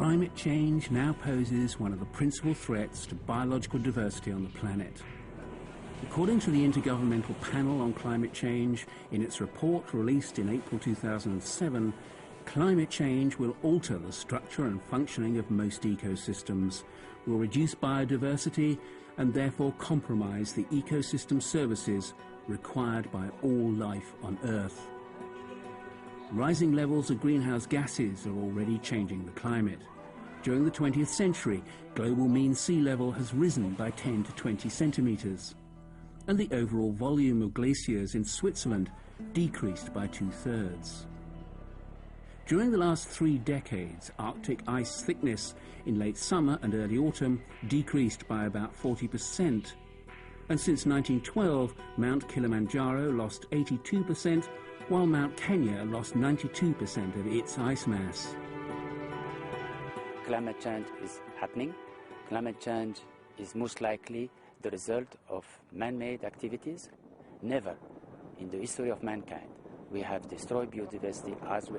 Climate change now poses one of the principal threats to biological diversity on the planet. According to the Intergovernmental Panel on Climate Change, in its report released in April 2007, climate change will alter the structure and functioning of most ecosystems, will reduce biodiversity and therefore compromise the ecosystem services required by all life on Earth. Rising levels of greenhouse gases are already changing the climate. During the 20th century, global mean sea level has risen by 10 to 20 centimetres, and the overall volume of glaciers in Switzerland decreased by 2/3. During the last 3 decades, Arctic ice thickness in late summer and early autumn decreased by about 40%. And since 1912, Mount Kilimanjaro lost 82%, while Mount Kenya lost 92% of its ice mass. Climate change is happening. Climate change is most likely the result of man-made activities. Never in the history of mankind we have destroyed biodiversity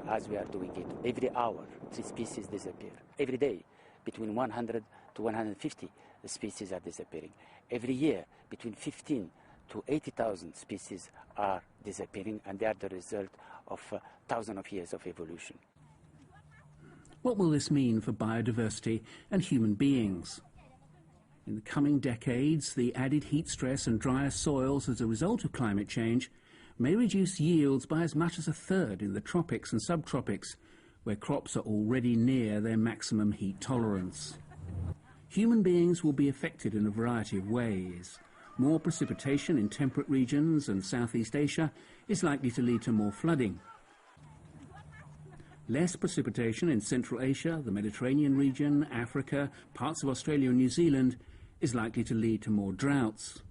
as we are doing it. Every hour, 3 species disappear. Every day, between 100 to 150 species are disappearing. Every year, between 15 to 80,000 species are disappearing, and they are the result of thousands of years of evolution. What will this mean for biodiversity and human beings? In the coming decades, the added heat stress and drier soils as a result of climate change may reduce yields by as much as 1/3 in the tropics and subtropics, where crops are already near their maximum heat tolerance. Human beings will be affected in a variety of ways. More precipitation in temperate regions and Southeast Asia is likely to lead to more flooding. Less precipitation in Central Asia, the Mediterranean region, Africa, parts of Australia and New Zealand is likely to lead to more droughts.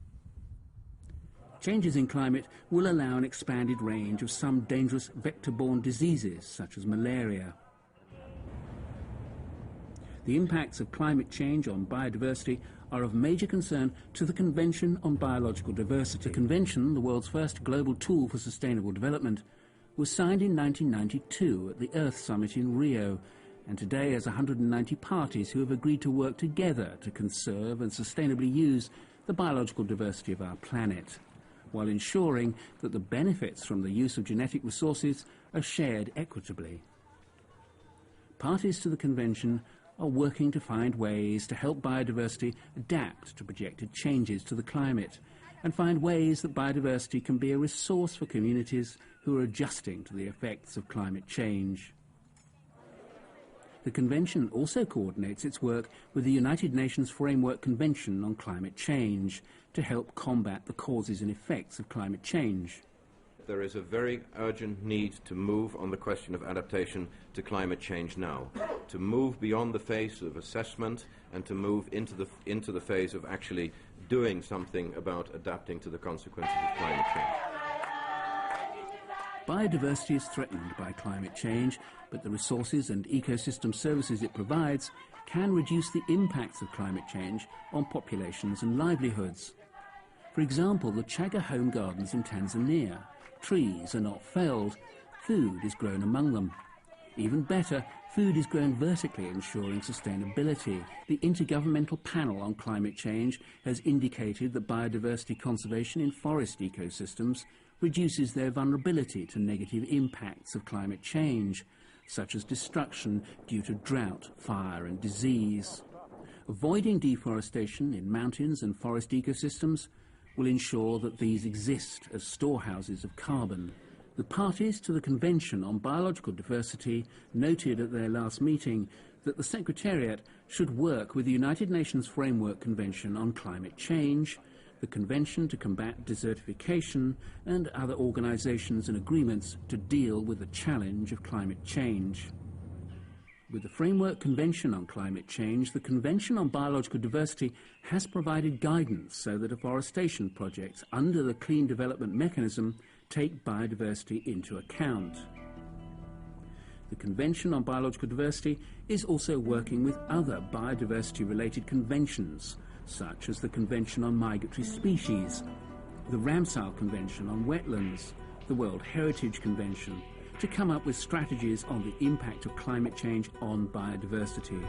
Changes in climate will allow an expanded range of some dangerous vector-borne diseases, such as malaria. The impacts of climate change on biodiversity are of major concern to the Convention on Biological Diversity. The Convention, the world's first global tool for sustainable development, was signed in 1992 at the Earth Summit in Rio, and today has 190 parties who have agreed to work together to conserve and sustainably use the biological diversity of our planet, while ensuring that the benefits from the use of genetic resources are shared equitably. Parties to the Convention are working to find ways to help biodiversity adapt to projected changes to the climate, and find ways that biodiversity can be a resource for communities who are adjusting to the effects of climate change. The Convention also coordinates its work with the United Nations Framework Convention on Climate Change to help combat the causes and effects of climate change. There is a very urgent need to move on the question of adaptation to climate change now, to move beyond the phase of assessment and to move into the phase of actually doing something about adapting to the consequences of climate change. Biodiversity is threatened by climate change, but the resources and ecosystem services it provides can reduce the impacts of climate change on populations and livelihoods. For example, the Chaga home gardens in Tanzania. Trees are not felled, food is grown among them. Even better, food is grown vertically, ensuring sustainability. The Intergovernmental Panel on Climate Change has indicated that biodiversity conservation in forest ecosystems reduces their vulnerability to negative impacts of climate change, such as destruction due to drought, fire and disease. Avoiding deforestation in mountains and forest ecosystems will ensure that these exist as storehouses of carbon. The parties to the Convention on Biological Diversity noted at their last meeting that the Secretariat should work with the United Nations Framework Convention on Climate Change, the Convention to Combat Desertification, and other organisations and agreements to deal with the challenge of climate change. With the Framework Convention on Climate Change, the Convention on Biological Diversity has provided guidance so that afforestation projects under the Clean Development Mechanism take biodiversity into account. The Convention on Biological Diversity is also working with other biodiversity-related conventions, such as the Convention on Migratory Species, the Ramsar Convention on Wetlands, the World Heritage Convention, to come up with strategies on the impact of climate change on biodiversity.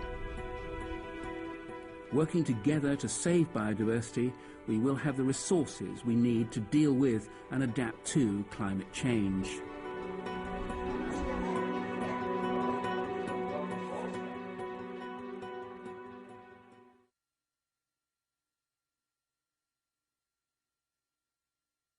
Working together to save biodiversity, we will have the resources we need to deal with and adapt to climate change.